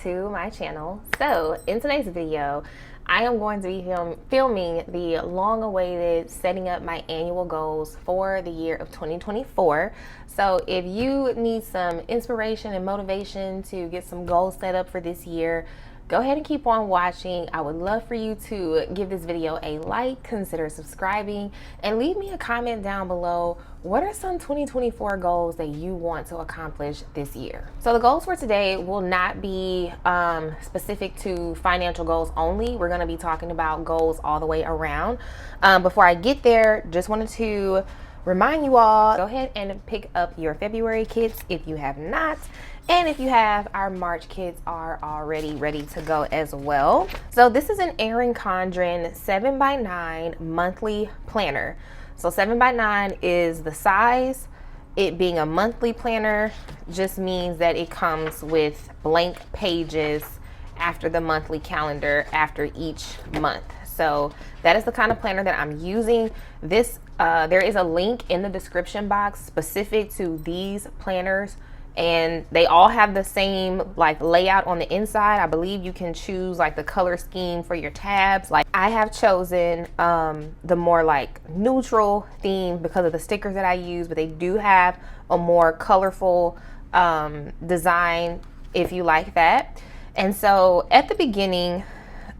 to my channel. So in today's video, I am going to be filming the long-awaited setting up my annual goals for the year of 2024. So if you need some inspiration and motivation to get some goals set up for this year, go ahead and keep on watching. I would love for you to give this video a like, consider subscribing, and leave me a comment down below. What are some 2024 goals that you want to accomplish this year? So the goals for today will not be specific to financial goals only. We're gonna be talking about goals all the way around. Before I get there, just wanted to remind you all, go ahead and pick up your February kits if you have not. And if you have, our March kits are already ready to go as well. So this is an Erin Condren 7x9 monthly planner. So 7x9 is the size. It being a monthly planner just means that it comes with blank pages after the monthly calendar after each month. So that is the kind of planner that I'm using. This there is a link in the description box specific to these planners, and they all have the same like layout on the inside. I believe you can choose like the color scheme for your tabs. Like I have chosen the more like neutral theme because of the stickers that I use, but they do have a more colorful design if you like that. And so at the beginning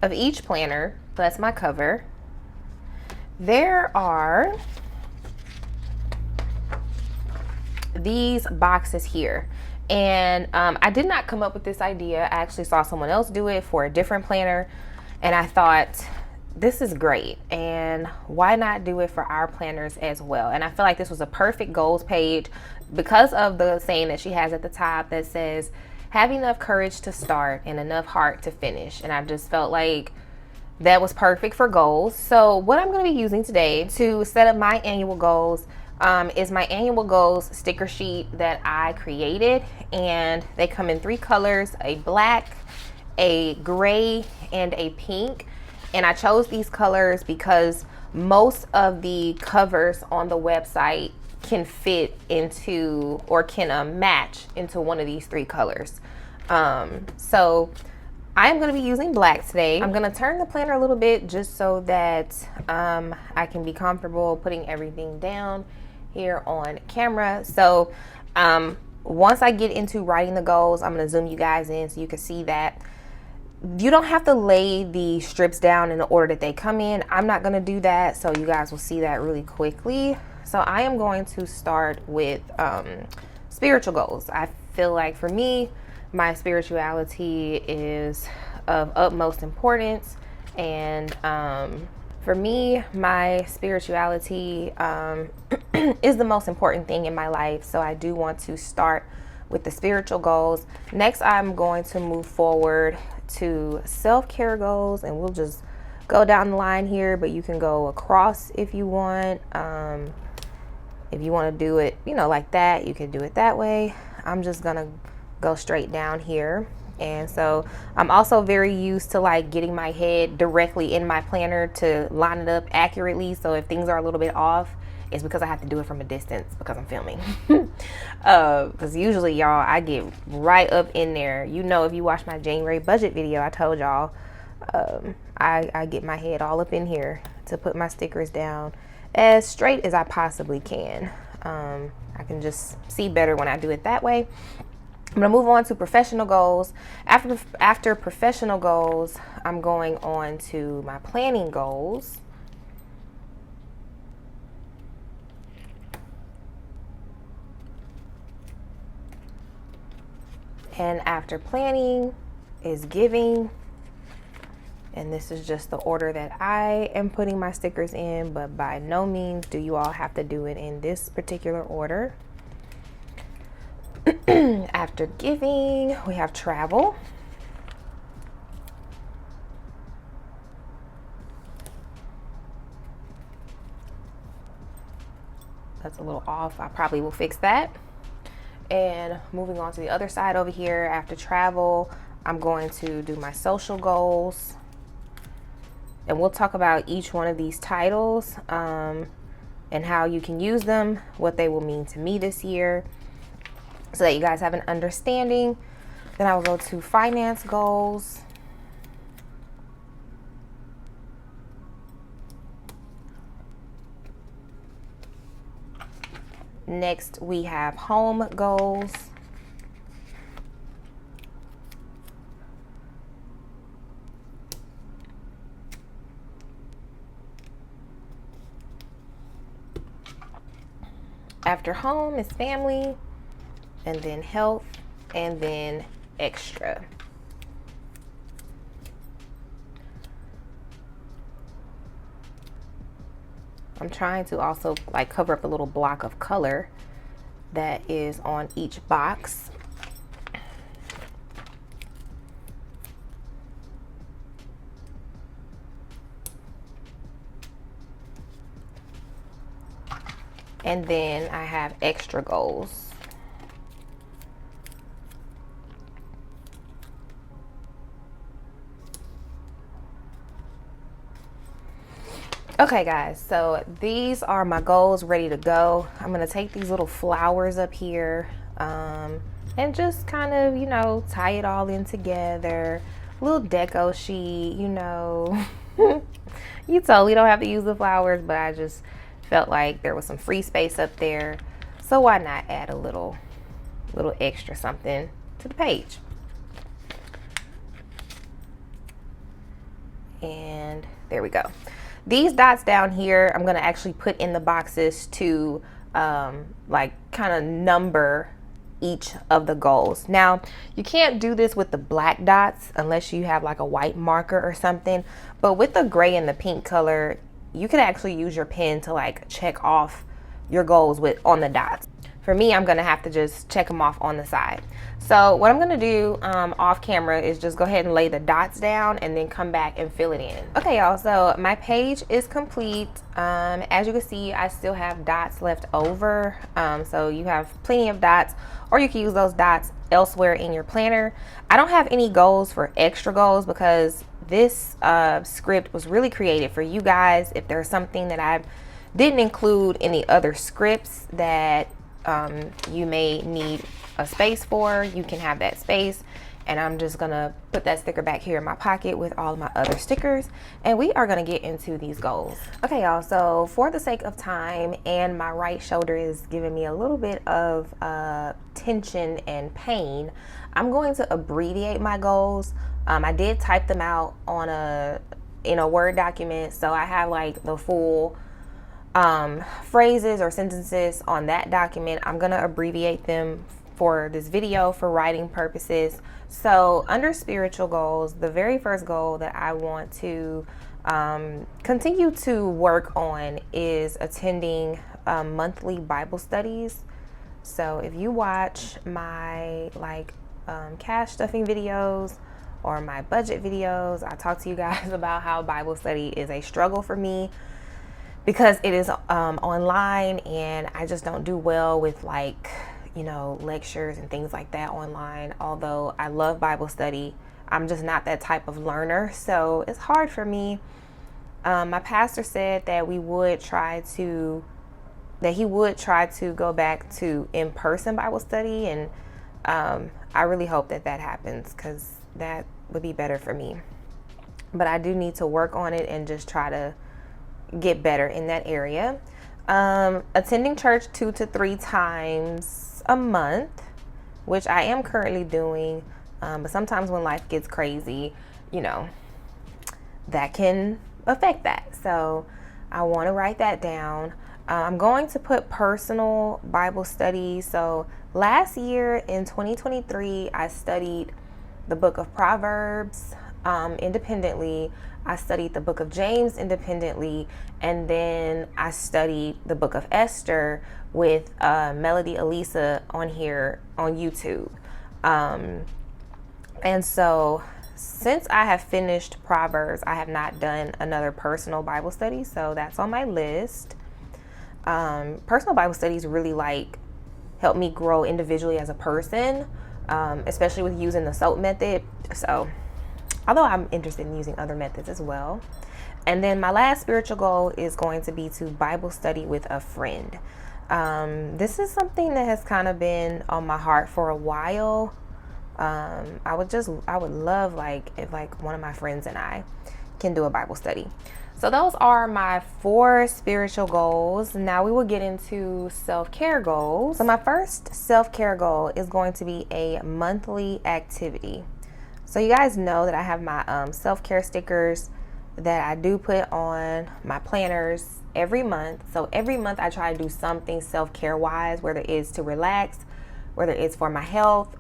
of each planner, that's my cover, there are these boxes here. And I did not come up with this idea. I actually saw someone else do it for a different planner, and I thought, this is great, and why not do it for our planners as well? And I feel like this was a perfect goals page because of the saying that she has at the top that says, have enough courage to start and enough heart to finish. And I just felt like that was perfect for goals. So what I'm going to be using today to set up my annual goals is my annual goals sticker sheet that I created, and they come in 3 colors: a black, a gray, and a pink. And I chose these colors because most of the covers on the website can fit into or can match into one of these 3 colors. So I'm going to be using black today. I'm going to turn the planner a little bit just so that I can be comfortable putting everything down here on camera. So once I get into writing the goals, I'm going to zoom you guys in so you can see that. You don't have to lay the strips down in the order that they come in. I'm not going to do that, so you guys will see that really quickly. So I am going to start with spiritual goals. I feel like for me, my spirituality is of utmost importance, and for me, my spirituality is the most important thing in my life. So I do want to start with the spiritual goals. Next, I'm going to move forward to self-care goals, and we'll just go down the line here, but you can go across if you want. If you want to do it, you know, like that, you can do it that way. I'm just gonna go straight down here. And so I'm also very used to like getting my head directly in my planner to line it up accurately. So if things are a little bit off, it's because I have to do it from a distance because I'm filming. Because usually, y'all, I get right up in there. You know, if you watch my January budget video, I told y'all I get my head all up in here to put my stickers down as straight as I possibly can. I can just see better when I do it that way. I'm going to move on to professional goals. After professional goals, I'm going on to my planning goals. And after planning is giving. And this is just the order that I am putting my stickers in, but by no means do you all have to do it in this particular order. After giving, we have travel. That's a little off. I probably will fix that. And moving on to the other side over here, after travel, I'm going to do my social goals. And we'll talk about each one of these titles and how you can use them, what they will mean to me this year, so that you guys have an understanding. Then I will go to finance goals. Next, we have home goals. After home is family, and then health, and then extra. I'm trying to also like cover up the little block of color that is on each box. And then I have extra goals. Okay guys, so these are my goals ready to go. I'm gonna take these little flowers up here and just kind of, you know, tie it all in together. Little deco sheet, you know. You totally don't have to use the flowers, but I just felt like there was some free space up there. So why not add a little extra something to the page? And there we go. These dots down here, I'm gonna actually put in the boxes to like kind of number each of the goals. Now, you can't do this with the black dots unless you have like a white marker or something, but with the gray and the pink color, you can actually use your pen to like check off your goals on the dots. For me, I'm gonna have to just check them off on the side. So what I'm gonna do off camera is just go ahead and lay the dots down and then come back and fill it in. Okay y'all, so my page is complete. As you can see, I still have dots left over. So you have plenty of dots, or you can use those dots elsewhere in your planner. I don't have any goals for extra goals because this script was really created for you guys. If there's something that I didn't include in the other scripts that you may need a space for, you can have that space. And I'm just gonna put that sticker back here in my pocket with all of my other stickers, and we are gonna get into these goals. Okay y'all, so for the sake of time, and my right shoulder is giving me a little bit of tension and pain, I'm going to abbreviate my goals. I did type them out in a Word document, so I have like the full phrases or sentences on that document. I'm gonna abbreviate them for this video for writing purposes. So under spiritual goals, the very first goal that I want to continue to work on is attending monthly Bible studies. So if you watch my cash stuffing videos or my budget videos, I talk to you guys about how Bible study is a struggle for me, because it is online, and I just don't do well with lectures and things like that online. Although I love Bible study, I'm just not that type of learner, so it's hard for me. My pastor said that he would try to go back to in-person Bible study, and I really hope that happens, because that would be better for me. But I do need to work on it and just try to get better in that area. Attending church 2 to 3 times a month, which I am currently doing, but sometimes when life gets crazy, that can affect that. So I want to write that down. I'm going to put personal Bible studies. So last year in 2023, I studied the book of Proverbs independently. I studied the book of James independently, and then I studied the book of Esther with Melody Elisa on here on YouTube. And so since I have finished Proverbs, I have not done another personal Bible study, so that's on my list. Personal Bible studies really help me grow individually as a person, especially with using the SOAP method. So although I'm interested in using other methods as well. And then my last spiritual goal is going to be to Bible study with a friend. This is something that has kind of been on my heart for a while. I would love like if like one of my friends and I can do a Bible study. So those are my 4 spiritual goals. Now we will get into self-care goals. So my first self-care goal is going to be a monthly activity. So you guys know that I have my self-care stickers that I do put on my planners every month. So every month I try to do something self-care wise, whether it's to relax, whether it's for my health,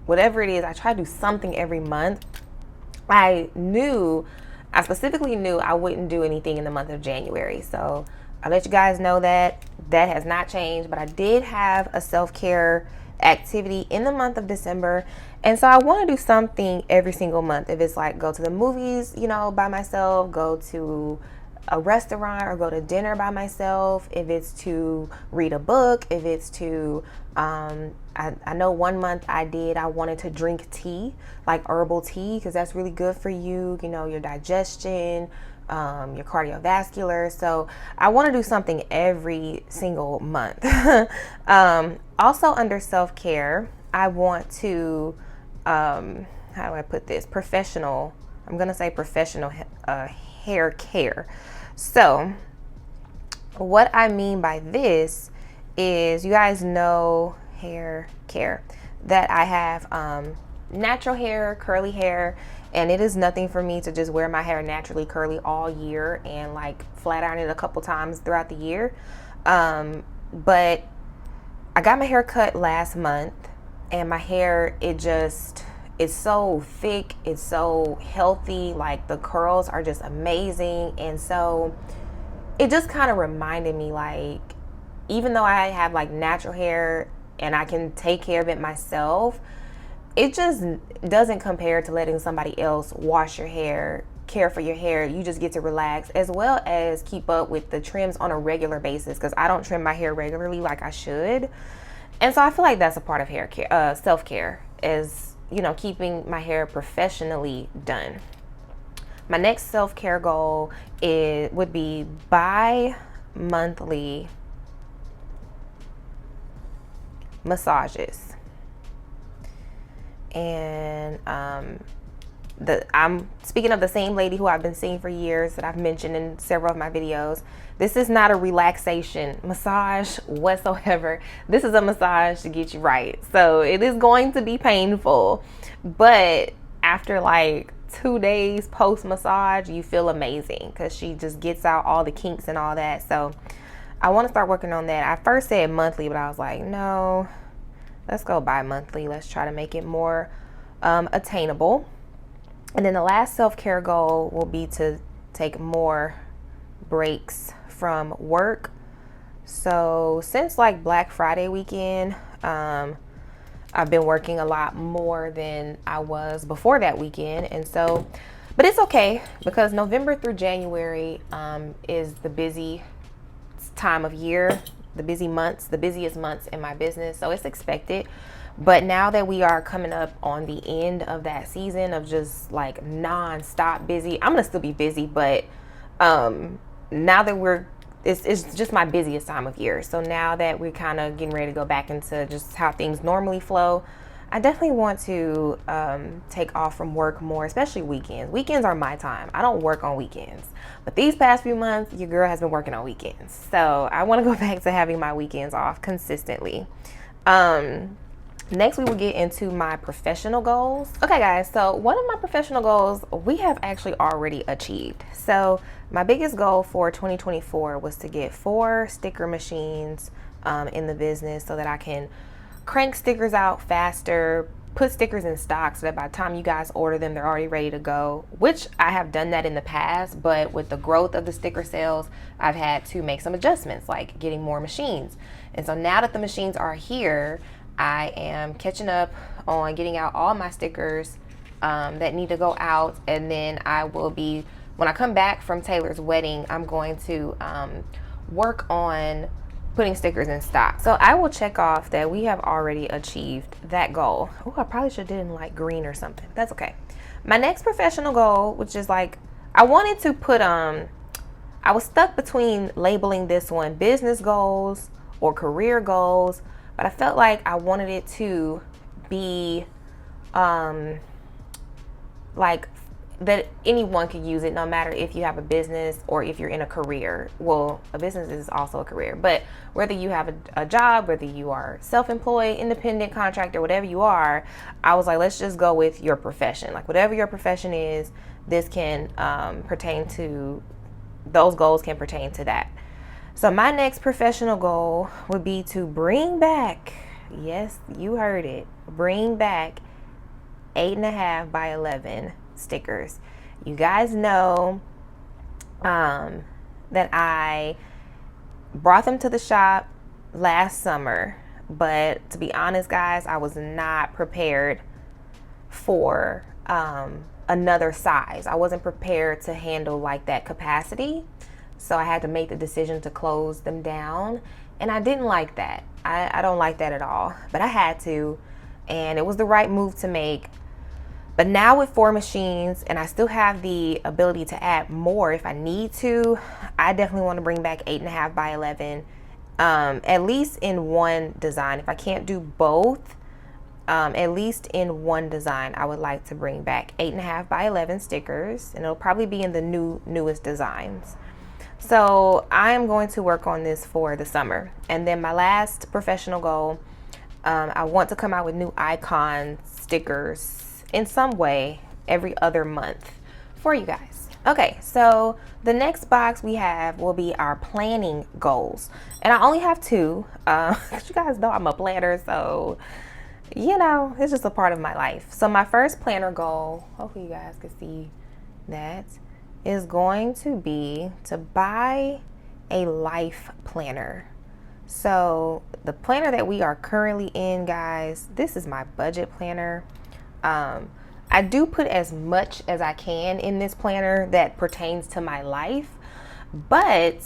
whatever it is, I try to do something every month. I specifically knew I wouldn't do anything in the month of January. So I let you guys know that has not changed, but I did have a self-care activity in the month of December. And so I want to do something every single month. If it's like go to the movies, by myself, go to a restaurant or go to dinner by myself, if it's to read a book, if it's to I know one month I wanted to drink tea, like herbal tea, because that's really good for you, your digestion, your cardiovascular. So I want to do something every single month. Also under self-care, I want to, how do I put this? Professional hair care. So what I mean by this is, you guys know hair care, that I have natural hair, curly hair, and it is nothing for me to just wear my hair naturally curly all year and like flat iron it a couple times throughout the year. But I got my hair cut last month, and my hair, it's so thick, it's so healthy, like the curls are just amazing. And so it just kind of reminded me, like, even though I have like natural hair and I can take care of it myself, it just doesn't compare to letting somebody else wash your hair, care for your hair. You just get to relax, as well as keep up with the trims on a regular basis, because I don't trim my hair regularly like I should. And so I feel like that's a part of hair care, self-care, is keeping my hair professionally done. My next self-care goal would be bi-monthly massages. And I'm speaking of the same lady who I've been seeing for years, that I've mentioned in several of my videos. This is not a relaxation massage whatsoever. This is a massage to get you right. So it is going to be painful, but after like 2 days post massage, you feel amazing, because she just gets out all the kinks and all that. So I want to start working on that. I first said monthly, but I was like, no, let's go bi-monthly. Let's try to make it more attainable. And then the last self-care goal will be to take more breaks from work. So since like Black Friday weekend, I've been working a lot more than I was before that weekend. And so, but it's okay, because November through January is the busy time of year, the busiest months in my business. So it's expected. But now that we are coming up on the end of that season of just like non-stop busy, I'm gonna still be busy, but now that it's just my busiest time of year. So now that we're kind of getting ready to go back into just how things normally flow, I definitely want to take off from work more, especially weekends. Weekends are my time. I don't work on weekends. But these past few months, your girl has been working on weekends. So I want to go back to having my weekends off consistently. Next, we will get into my professional goals. Okay, guys, so one of my professional goals we have actually already achieved. So my biggest goal for 2024 was to get 4 sticker machines in the business, so that I can crank stickers out faster, put stickers in stock, so that by the time you guys order them, they're already ready to go, which I have done that in the past. But with the growth of the sticker sales, I've had to make some adjustments, like getting more machines. And so now that the machines are here, I am catching up on getting out all my stickers that need to go out. And then I will be, when I come back from Taylor's wedding, I'm going to work on putting stickers in stock. So I will check off that we have already achieved that goal. Oh, I probably should have did in like green or something. That's okay. My next professional goal, which is like, I wanted to put, I was stuck between labeling this one business goals or career goals, but I felt like I wanted it to be like that anyone could use it, no matter if you have a business or if you're in a career. Well, a business is also a career, but whether you have a job, whether you are self-employed, independent contractor, whatever you are, I was like, let's just go with your profession. Like whatever your profession is, this can pertain to, those goals can pertain to that. So my next professional goal would be to bring back, yes, you heard it, bring back 8.5 by 11 stickers. You guys know that I brought them to the shop last summer, but to be honest, guys, I was not prepared for another size. I wasn't prepared to handle like that capacity, so I had to make the decision to close them down, and I didn't like that. I don't like that at all, but I had to, and it was the right move to make. But now with 4 machines, and I still have the ability to add more if I need to, I definitely want to bring back 8.5 by 11, at least in one design. If I can't do both, at least in one design, I would like to bring back 8.5 by 11 stickers, and it'll probably be in the newest designs. So I am going to work on this for the summer. And then my last professional goal, I want to come out with new icon stickers in some way every other month for you guys. Okay, so the next box we have will be our planning goals. And I only have 2. You guys know I'm a planner, so you know, it's just a part of my life. So my first planner goal, hopefully you guys can see that, is going to be to buy a life planner. So the planner that we are currently in, guys, this is my budget planner. I do put as much as I can in this planner that pertains to my life, but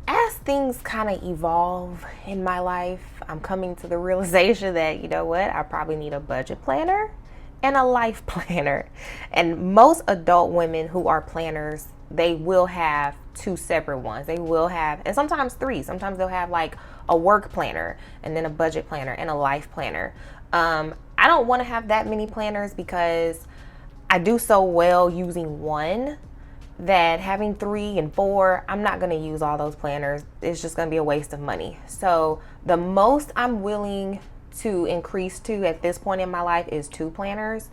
as things kind of evolve in my life, I'm coming to the realization that, you know what, I probably need a budget planner and a life planner. And most adult women who are planners, they will have 2 separate ones. They will have, and sometimes 3. Sometimes they'll have like a work planner and then a budget planner and a life planner. I don't want to have that many planners because I do so well using one that having 3 and 4, I'm not going to use all those planners. It's just going to be a waste of money. So the most I'm willing to increase to at this point in my life is 2 planners.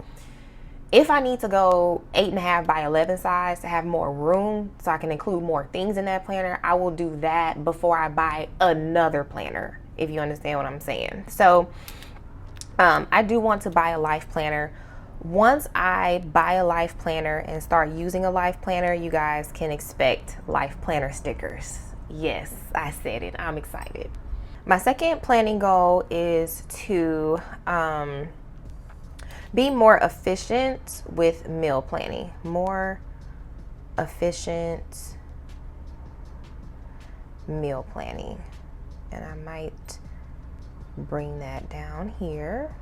If I need to go 8.5 by 11 size to have more room so I can include more things in that planner, I will do that before I buy another planner, if you understand what I'm saying. So I do want to buy a life planner. Once I buy a life planner and start using a life planner, you guys can expect life planner stickers. Yes, I said it. I'm excited. My second planning goal is to be more efficient with meal planning. More efficient meal planning. And I might bring that down here.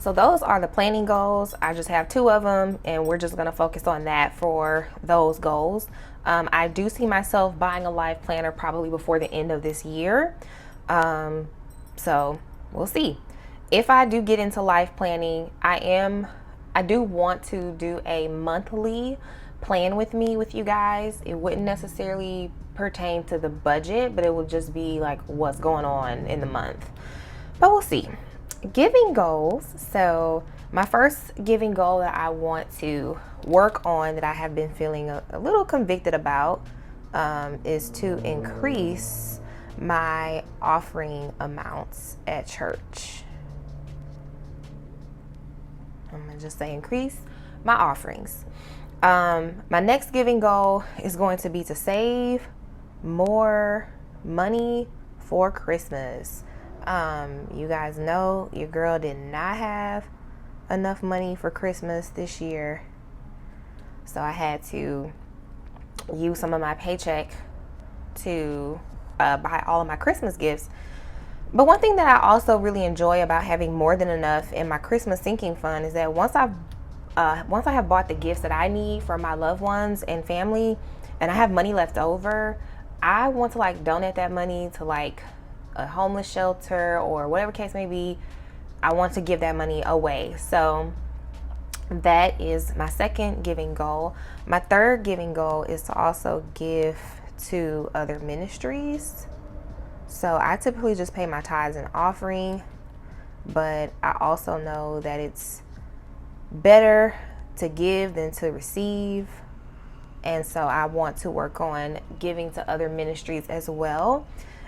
So those are the planning goals. I just have 2 of them, and we're just going to focus on that for those goals. I do see myself buying a life planner probably before the end of this year. So we'll see. If I do get into life planning, I do want to do a monthly plan with you guys. It wouldn't necessarily pertain to the budget, but it would just be like what's going on in the month. But we'll see. Giving goals. So my first giving goal that I want to work on, that I have been feeling a little convicted about, is to increase my offering amounts at church. I'm gonna just say increase my offerings. My next giving goal is going to be to save more money for Christmas. You guys know your girl did not have enough money for Christmas this year, so I had to use some of my paycheck to buy all of my Christmas gifts. But one thing that I also really enjoy about having more than enough in my Christmas sinking fund is that once I have bought the gifts that I need for my loved ones and family, and I have money left over, I want to like donate that money to like a homeless shelter or whatever case may be, I want to give that money away. So that is my second giving goal. My third giving goal is to also give to other ministries. So I typically just pay my tithes and offering, but I also know that it's better to give than to receive. And so I want to work on giving to other ministries as well.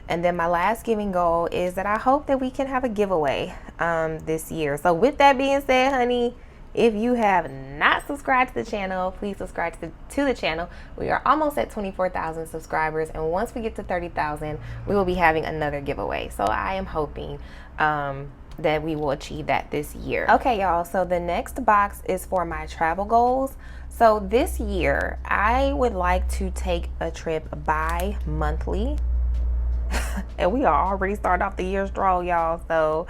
And then my last giving goal is that I hope that we can have a giveaway this year. So with that being said, honey, if you have not subscribed to the channel, please subscribe to the channel. We are almost at 24,000 subscribers. And once we get to 30,000, we will be having another giveaway. So I am hoping that we will achieve that this year. Okay, y'all. So the next box is for my travel goals. So this year, I would like to take a trip bi-monthly. And we are already starting off the year strong, y'all. So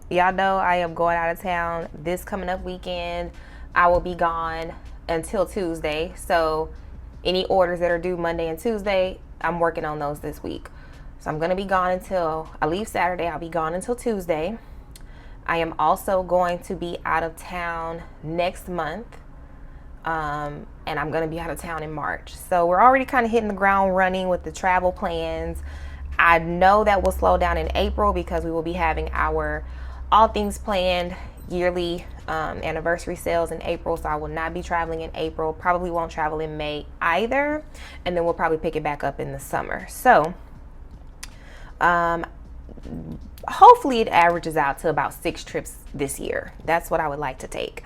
y'all know I am going out of town this coming up weekend. I will be gone until Tuesday. So any orders that are due Monday and Tuesday, I'm working on those this week. So I'm going to be gone until I leave Saturday. I'll be gone until Tuesday. I am also going to be out of town next month. And I'm going to be out of town in March. So we're already kind of hitting the ground running with the travel plans. I know that will slow down in April because we will be having our All Things Planned yearly anniversary sales in April. So I will not be traveling in April. Probably won't travel in May either. And then we'll probably pick it back up in the summer. So hopefully it averages out to about 6 trips this year. That's what I would like to take.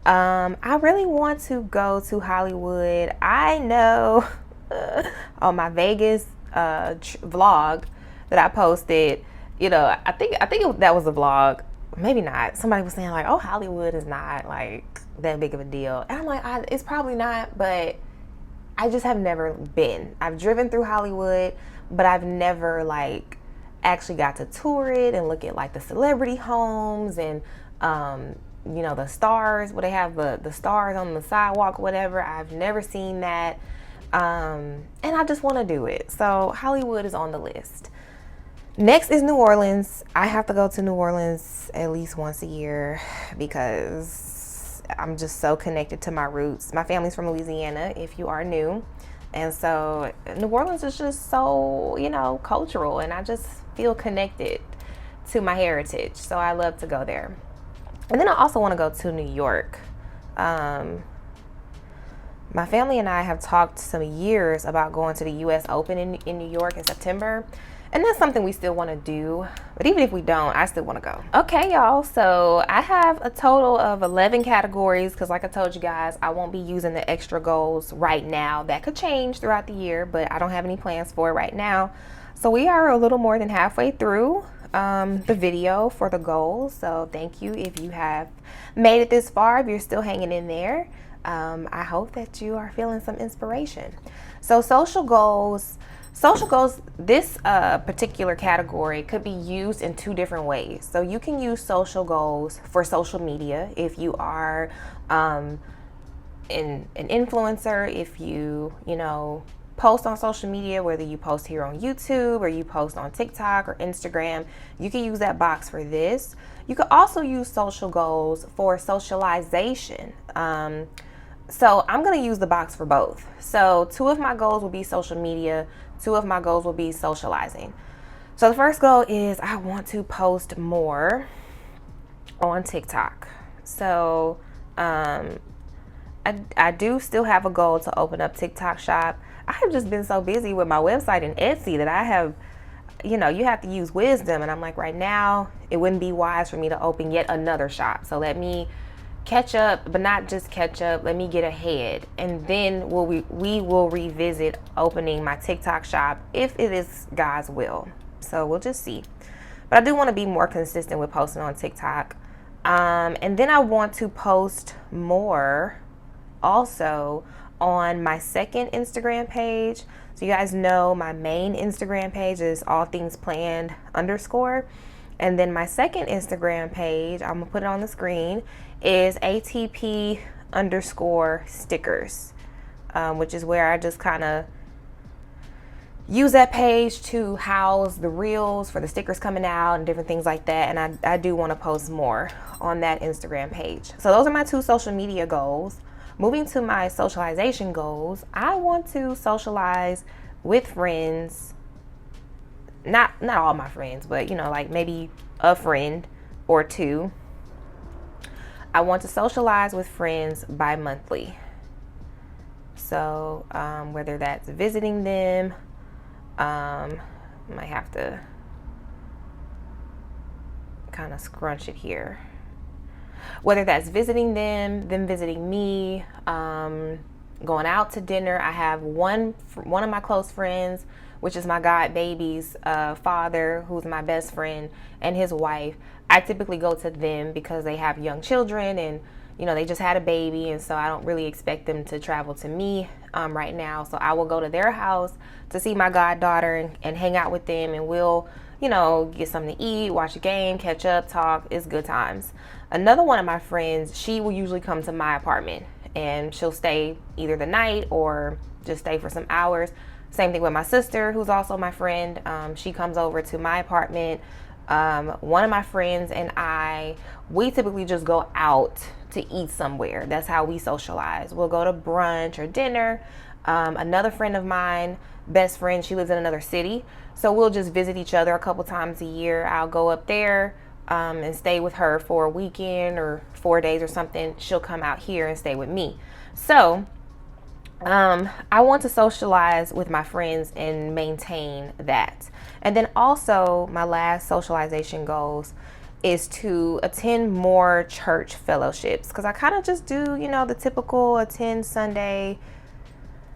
I really want to go to Hollywood. I know on my Vegas vlog that I posted, you know, I think that was a vlog. Maybe not. Somebody was saying like, oh, Hollywood is not like that big of a deal. And I'm like, it's probably not, but I just have never been. I've driven through Hollywood, but I've never like actually got to tour it and look at like the celebrity homes and, you know, the stars, where they have the stars on the sidewalk, whatever. I've never seen that. And I just want to do it. So Hollywood is on the list. Next is New Orleans. I have to go to New Orleans at least once a year because I'm just so connected to my roots. My family's from Louisiana, if you are new. And so New Orleans is just so, you know, cultural, and I just feel connected to my heritage. So I love to go there. And then I also want to go to New York. My family and I have talked some years about going to the US Open in New York in September. And that's something we still want to do. But even if we don't, I still want to go. Okay, y'all. So I have a total of 11 categories because like I told you guys, I won't be using the extra goals right now. That could change throughout the year, but I don't have any plans for it right now. So we are a little more than halfway through the video for the goals. So thank you if you have made it this far, if you're still hanging in there. I hope that you are feeling some inspiration. So social goals, this particular category could be used in 2 different ways. So you can use social goals for social media if you are an influencer, if you know, post on social media, whether you post here on YouTube or you post on TikTok or Instagram, you can use that box for this. You could also use social goals for socialization. So I'm going to use the box for both. So 2 of my goals will be social media. 2 of my goals will be socializing. So the first goal is I want to post more on TikTok. So I do still have a goal to open up TikTok shop. I have just been so busy with my website and Etsy that I have, you know, you have to use wisdom. And I'm like, right now, it wouldn't be wise for me to open yet another shop. So let me catch up, but not just catch up. Let me get ahead. And then we will revisit opening my TikTok shop if it is God's will. So we'll just see. But I do want to be more consistent with posting on TikTok. And then I want to post more also on my second Instagram page. So you guys know my main Instagram page is All Things Planned _ and then my second Instagram page, I'm gonna put it on the screen, is ATP _ stickers, which is where I just kind of, use that page to house the reels for the stickers coming out and different things like that. And I do want to post more on that Instagram page. So those are my 2 social media goals. Moving to my socialization goals, I want to socialize with friends. Not all my friends, but like maybe a friend or 2. I want to socialize with friends bi-monthly. So whether that's visiting them, might have to kind of scrunch it here. Whether that's visiting them visiting me, going out to dinner. I have one of my close friends, which is my god baby's father, who's my best friend, and his wife. I typically go to them because they have young children and they just had a baby, and so I don't really expect them to travel to me right now. So I will go to their house to see my goddaughter and hang out with them, and we'll get something to eat, watch a game, catch up, talk. It's good times. Another one of my friends, she will usually come to my apartment, and she'll stay either the night or just stay for some hours. Same thing with my sister, who's also my friend. She comes over to my apartment. One of my friends and we typically just go out to eat somewhere. That's how we socialize. We'll go to brunch or dinner. Another friend of mine, best friend, she lives in another city, so we'll just visit each other a couple times a year. I'll go up there and stay with her for a weekend or 4 days or something. She'll come out here and stay with me. So I want to socialize with my friends and maintain that. And then also my last socialization goals is to attend more church fellowships, because I kind of just do the typical attend Sunday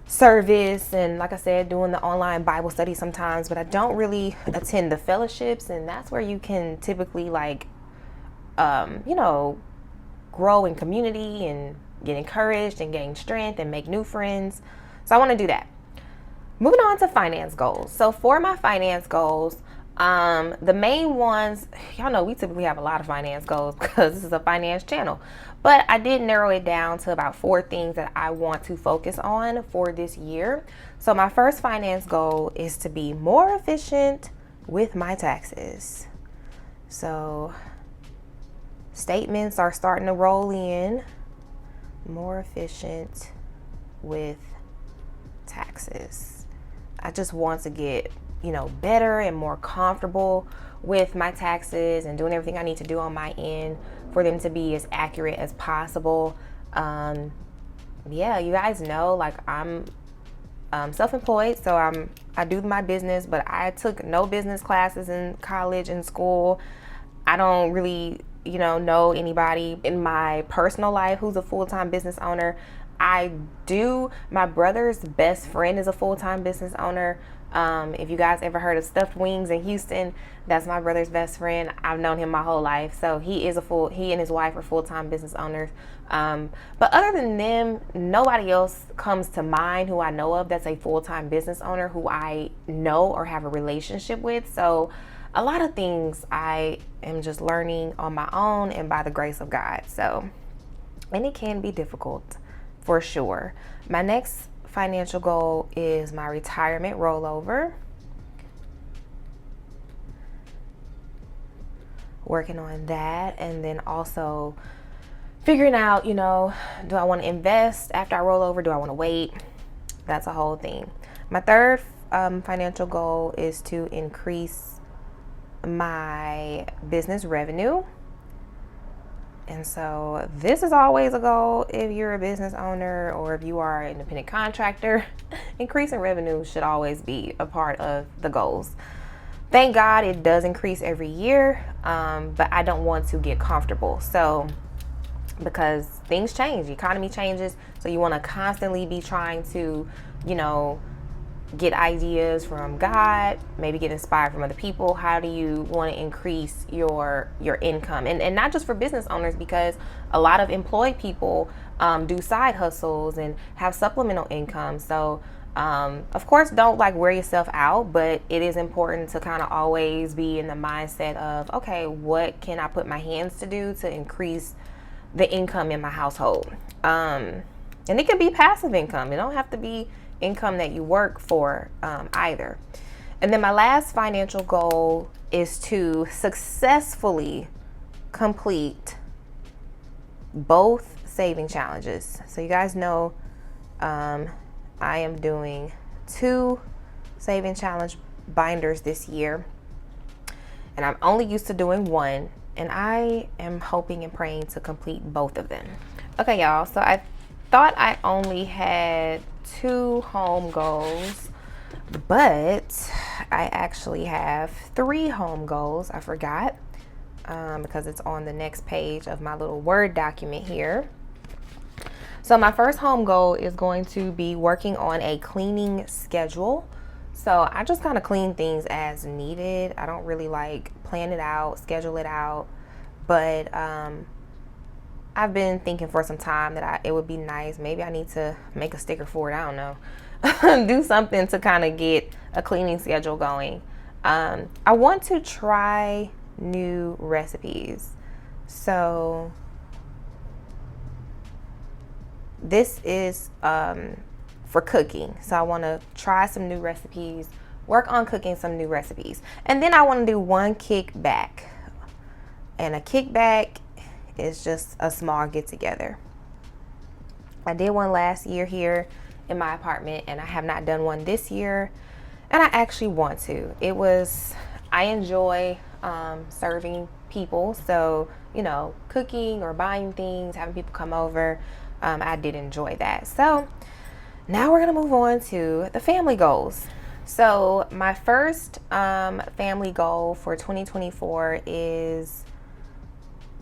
service, and like I said, doing the online Bible study sometimes, but I don't really attend the fellowships. And that's where you can typically grow in community and get encouraged and gain strength and make new friends. So I want to do that. Moving on to finance goals. So for my finance goals, the main ones, y'all know we typically have a lot of finance goals because this is a finance channel, but I did narrow it down to about 4 things that I want to focus on for this year. So my first finance goal is to be more efficient with my taxes. So statements are starting to roll in. More efficient with taxes. I just want to get better and more comfortable with my taxes and doing everything I need to do on my end for them to be as accurate as possible. You guys know, I'm self-employed, so I do my business, but I took no business classes in college and school. I don't really know anybody in my personal life who's a full-time business owner. I do. My brother's best friend is a full-time business owner. If you guys ever heard of Stuffed Wings in Houston, that's my brother's best friend. I've known him my whole life. So he and his wife are full-time business owners. But other than them, nobody else comes to mind who I know of that's a full-time business owner who I know or have a relationship with. So a lot of things I am just learning on my own and by the grace of God. So, and it can be difficult for sure. My next financial goal is my retirement rollover. Working on that, and then also figuring out, do I want to invest after I roll over? Do I want to wait? That's a whole thing. My third financial goal is to increase my business revenue. And so this is always a goal if you're a business owner or if you are an independent contractor. Increasing revenue should always be a part of the goals. Thank God it does increase every year, but I don't want to get comfortable. So because things change, the economy changes, so you want to constantly be trying to, get ideas from God, maybe get inspired from other people. How do you want to increase your income? And not just for business owners, because a lot of employed people do side hustles and have supplemental income. So of course, don't wear yourself out, but it is important to kind of always be in the mindset of, okay, what can I put my hands to do to increase the income in my household? And it can be passive income. It don't have to be income that you work for either. And then my last financial goal is to successfully complete both saving challenges. So you guys know I am doing 2 saving challenge binders this year, and I'm only used to doing 1, and I am hoping and praying to complete both of them. Okay, y'all, so I thought I only had 2 home goals, but I actually have 3 home goals. I forgot because it's on the next page of my little Word document here. So my first home goal is going to be working on a cleaning schedule. So I just kind of clean things as needed. I don't really like plan it out, schedule it out, but I've been thinking for some time that it would be nice. Maybe I need to make a sticker for it. I don't know. Do something to kind of get a cleaning schedule going. I want to try new recipes. So this is for cooking. So I want to try some new recipes, work on cooking some new recipes. And then I want to do one kickback. And a kickback is just a small get together. I did one last year here in my apartment, and I have not done one this year, and I actually want to. I enjoy serving people, so cooking or buying things, having people come over, I did enjoy that. So now we're gonna move on to the family goals. So my first family goal for 2024 is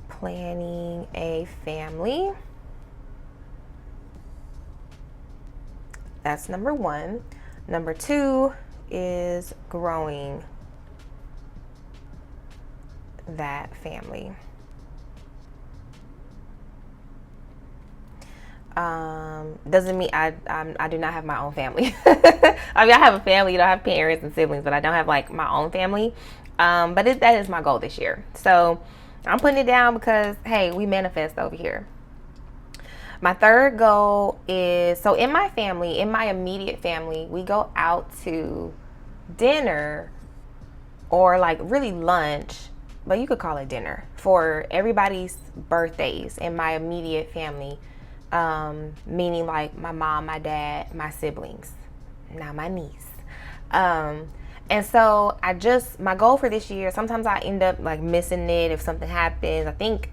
planning a family. That's number 1. Number 2 is growing that family. Doesn't mean I do not have my own family. I mean, I have a family, I have parents and siblings, but I don't have like my own family. But that is my goal this year. So I'm putting it down because, hey, we manifest over here. My third goal is, so in my family, in my immediate family, we go out to dinner or like really lunch, but you could call it dinner, for everybody's birthdays in my immediate family. Meaning like my mom, my dad, my siblings, not my niece. And so my goal for this year, sometimes I end up like missing it if something happens. I think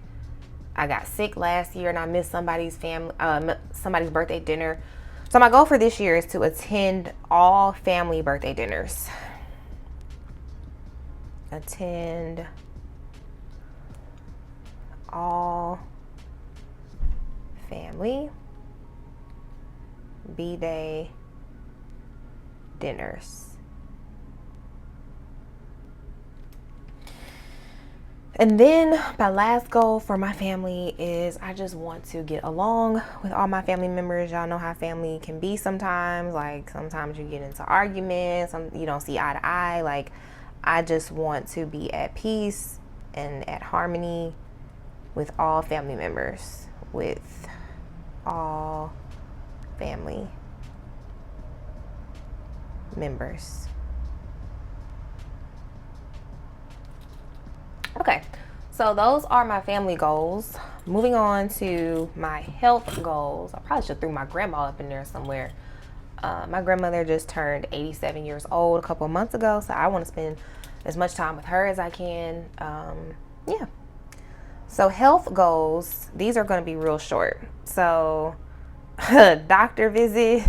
I got sick last year and I missed somebody's birthday dinner. So my goal for this year is to attend all family birthday dinners. Attend all family B-Day dinners. And then my last goal for my family is I just want to get along with all my family members. Y'all know how family can be sometimes. Like sometimes you get into arguments, you don't see eye to eye. Like I just want to be at peace and at harmony with all family members, with all family members. Okay, so those are my family goals. Moving on to my health goals. I probably should throw my grandma up in there somewhere. My grandmother just turned 87 years old a couple of months ago, so I want to spend as much time with her as I can. Yeah. So health goals, these are going to be real short. So doctor visit.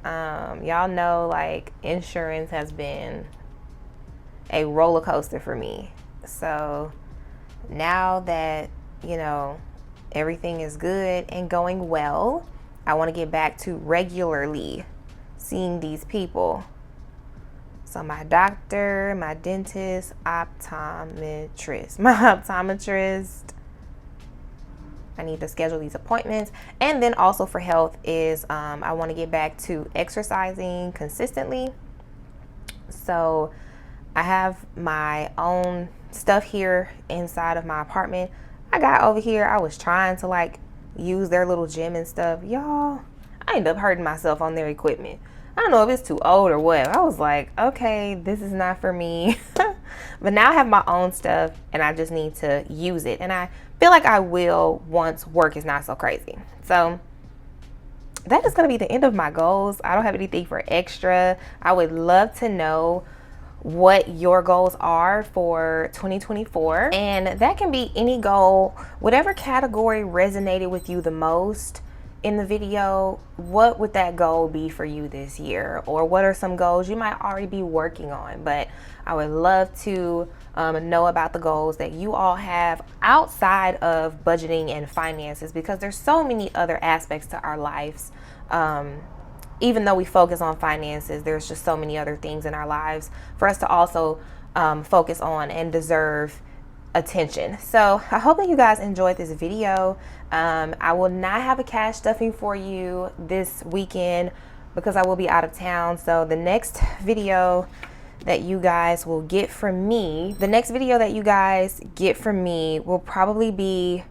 Y'all know like insurance has been a roller coaster for me. So now that, everything is good and going well, I want to get back to regularly seeing these people. So my doctor, my dentist, optometrist. I need to schedule these appointments. And then also for health is I want to get back to exercising consistently. So I have my own stuff here inside of my apartment. I got over here, I was trying to like use their little gym and stuff. Y'all, I ended up hurting myself on their equipment. I don't know if it's too old or what. I was like, okay, this is not for me. But now I have my own stuff and I just need to use it. And I feel like I will once work is not so crazy. So that is going to be the end of my goals. I don't have anything for extra. I would love to know what your goals are for 2024. And that can be any goal, whatever category resonated with you the most in the video. What would that goal be for you this year? Or what are some goals you might already be working on? But I would love to know about the goals that you all have outside of budgeting and finances, because there's so many other aspects to our lives. Even though we focus on finances, there's just so many other things in our lives for us to also focus on and deserve attention. So I hope that you guys enjoyed this video. I will not have a cash stuffing for you this weekend because I will be out of town. So the next video that you guys will get from me, will probably be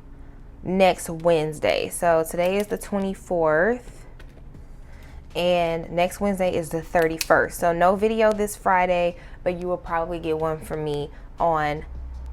next Wednesday. So today is the 24th. And next Wednesday is the 31st. So no video this Friday, but you will probably get one from me on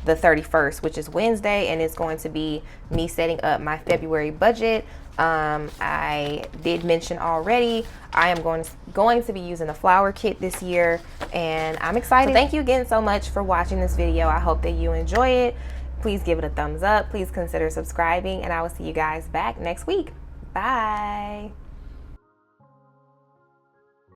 the 31st, which is Wednesday, and it's going to be me setting up my February budget. I did mention already, I am going to be using a flower kit this year, and I'm excited. So thank you again so much for watching this video. I hope that you enjoy it. Please give it a thumbs up. Please consider subscribing, and I will see you guys back next week. Bye.